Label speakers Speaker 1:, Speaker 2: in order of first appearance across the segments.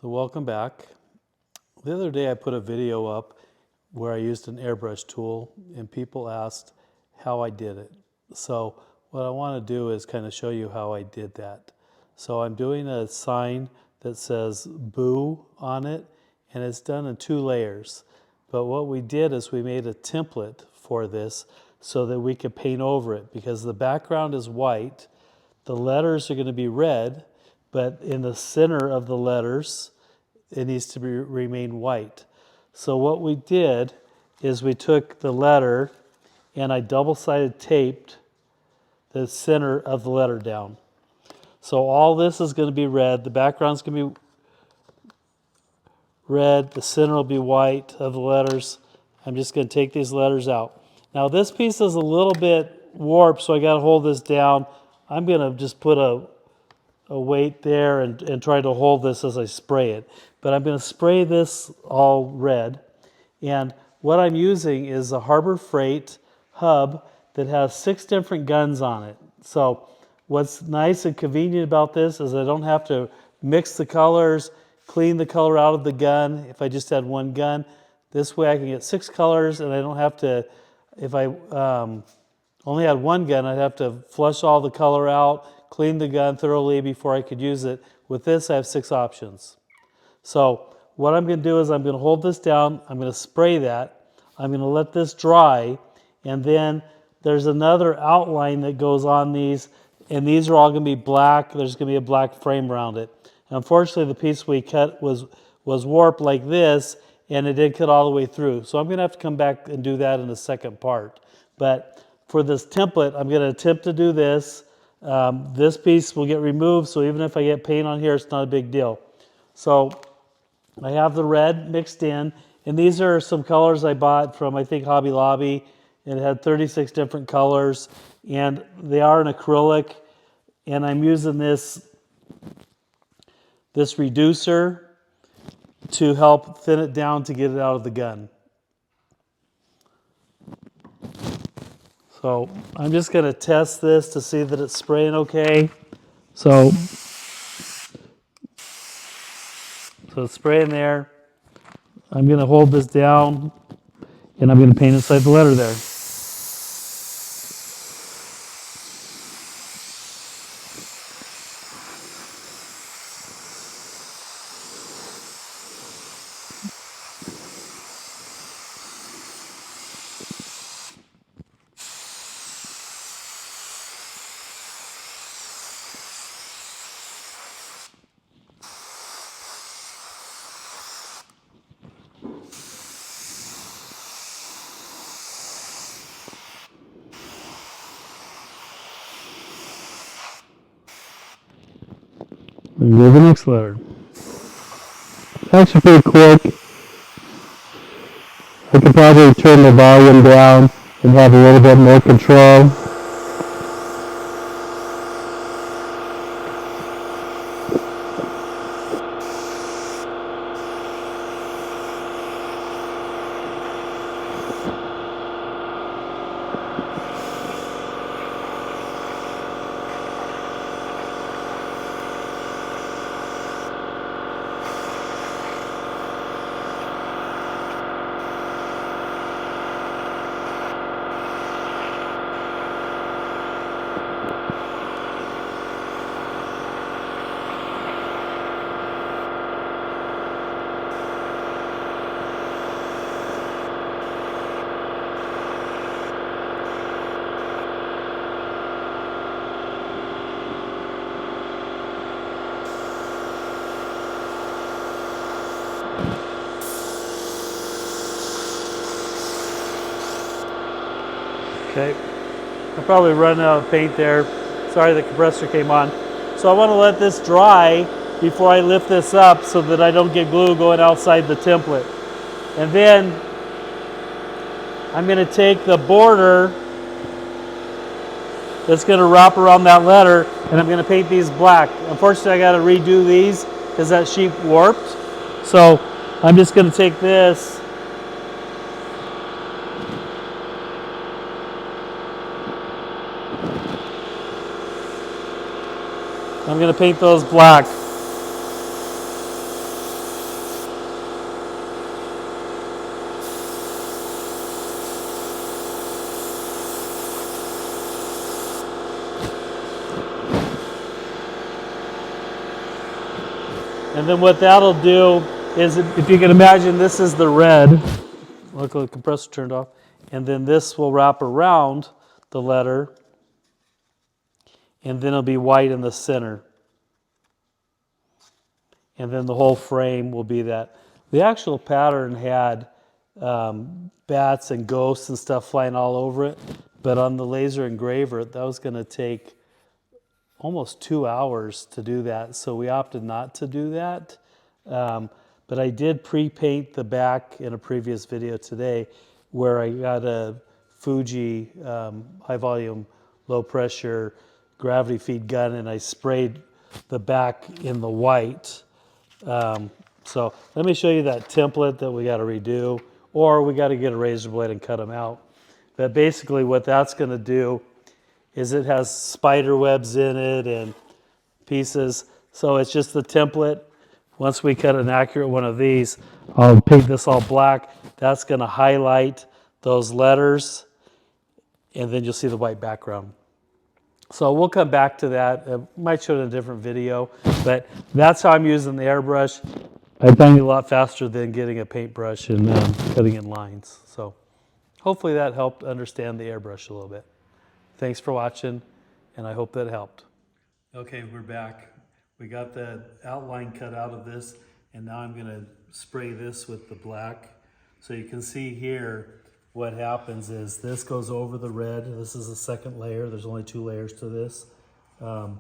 Speaker 1: So welcome back. The other day I put a video up where I used an airbrush tool and people asked how I did it. So what I want to do is kind of show you how I did that. So I'm doing a sign that says boo on it, and it's done in 2 layers. But what we did is we made a template for this so that we could paint over it, because the background is white, the letters are going to be red, but in the center of the letters it needs to remain white. So what we did is we took the letter and I double-sided taped the center of the letter down. So all this is going to be red, the background's going to be red, the center will be white of the letters. I'm just going to take these letters out. Now this piece is a little bit warped, so I got to hold this down. I'm going to just put a weight there and try to hold this as I spray it. But I'm going to spray this all red. And what I'm using is a Harbor Freight hub that has 6 different guns on it. So what's nice and convenient about this is I don't have to mix the colors, clean the color out of the gun if I just had one gun. This way I can get 6 colors and I don't have to, if I only had one gun, I'd have to flush all the color out, clean the gun thoroughly before I could use it. With this, I have 6 options. So what I'm going to do is I'm going to hold this down, I'm going to spray that, I'm going to let this dry, and then there's another outline that goes on these, and these are all going to be black. There's going to be a black frame around it. And unfortunately, the piece we cut was warped like this, and it did cut all the way through. So I'm going to have to come back and do that in the second part. But for this template, I'm going to attempt to do this. This piece will get removed, so even if I get paint on here, it's not a big deal. So I have the red mixed in, and these are some colors I bought from, I think, Hobby Lobby, and it had 36 different colors, and they are an acrylic, and I'm using this reducer to help thin it down to get it out of the gun. So I'm just going to test this to see that it's spraying okay. So it's spraying there. I'm going to hold this down, and I'm going to paint inside the letter there. And go to the next letter. It's actually pretty quick. I could probably turn the volume down and have a little bit more control. Okay, I'm probably running out of paint there. Sorry, the compressor came on. So I want to let this dry before I lift this up so that I don't get glue going outside the template. And then I'm going to take the border that's going to wrap around that letter, and I'm going to paint these black. Unfortunately, I got to redo these because that sheet warped. So I'm just going to take this . I'm going to paint those black. And then what that'll do is, if you can imagine, this is the red. Look, the compressor turned off. And then this will wrap around the letter, and then it'll be white in the center. And then the whole frame will be that. The actual pattern had bats and ghosts and stuff flying all over it, but on the laser engraver, that was going to take almost 2 hours to do that, so we opted not to do that. But I did pre-paint the back in a previous video today, where I got a Fuji high volume, low pressure gravity feed gun, and I sprayed the back in the white. So let me show you that template that we got to redo, or we got to get a razor blade and cut them out. But basically what that's going to do is it has spider webs in it and pieces. So it's just the template. Once we cut an accurate one of these, I'll paint this all black. That's going to highlight those letters, and then you'll see the white background. So we'll come back to that. Might show it in a different video, but that's how I'm using the airbrush. I find it a lot faster than getting a paintbrush and cutting in lines. So hopefully that helped understand the airbrush a little bit. Thanks for watching, and I hope that helped. Okay, we're back. We got the outline cut out of this, and now I'm going to spray this with the black. So you can see here what happens is this goes over the red. This is the second layer. There's only 2 layers to this. And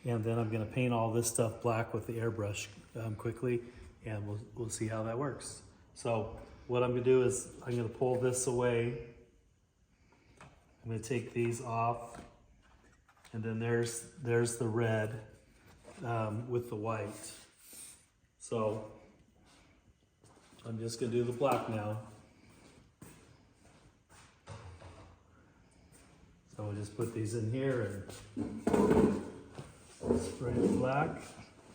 Speaker 1: then I'm going to paint all this stuff black with the airbrush quickly, and we'll see how that works. So what I'm going to do is I'm going to pull this away. I'm going to take these off, and then there's the red with the white. So I'm just going to do the black now. So we'll just put these in here and spray the black,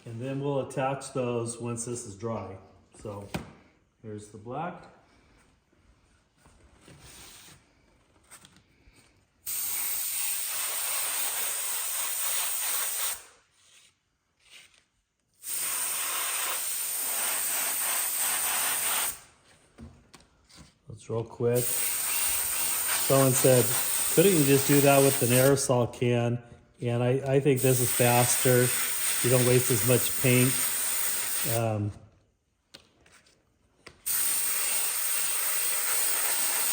Speaker 1: and then we'll attach those once this is dry. So here's the black. It's real quick. Someone said, couldn't you just do that with an aerosol can? And I think this is faster. You don't waste as much paint.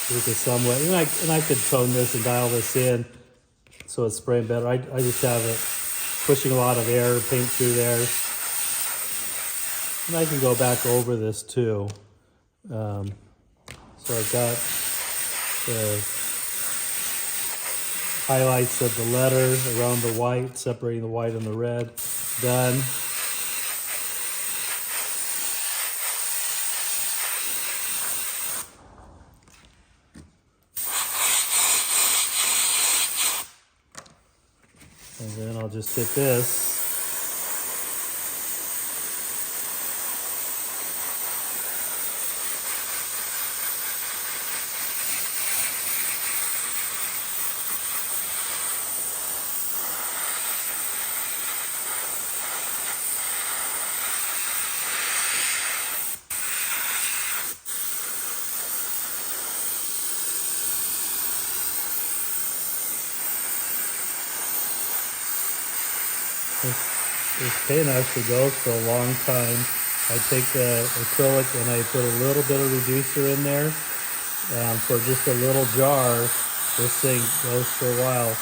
Speaker 1: This is somewhat, and I could tone this and dial this in so it's spraying better. I just have it pushing a lot of air, paint through there. And I can go back over this too. So I've got the highlights of the letter around the white, separating the white and the red, done. And then I'll just hit this. This paint actually goes for a long time. I take the acrylic and I put a little bit of reducer in there. For just a little jar, this thing goes for a while.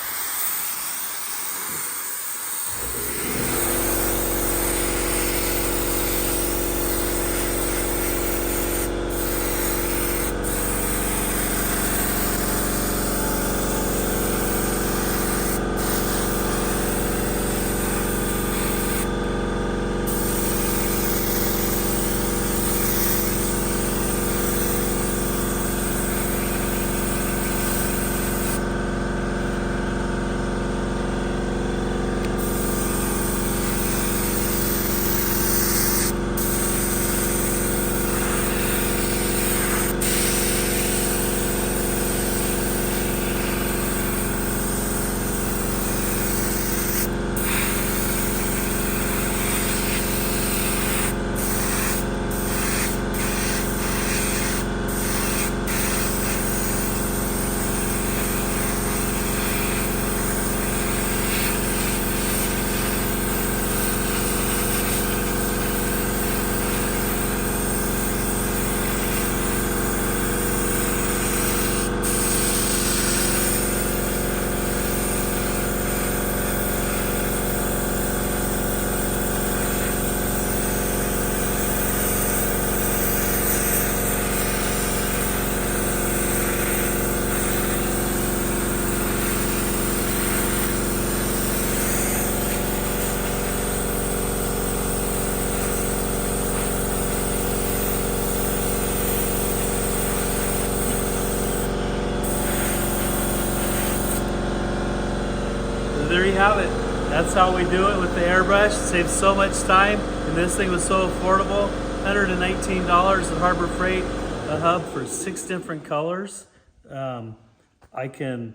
Speaker 1: you have it. That's how we do it with the airbrush. Saves so much time, and this thing was so affordable. $119 at Harbor Freight, a hub for 6 different colors. I can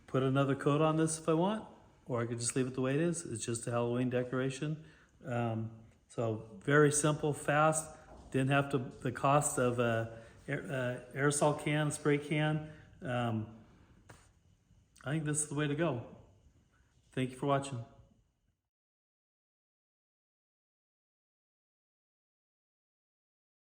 Speaker 1: put another coat on this if I want, or I could just leave it the way it is. It's just a Halloween decoration. So very simple, fast. Didn't have to the cost of a aerosol can, spray can. I think this is the way to go. Thank you for watching.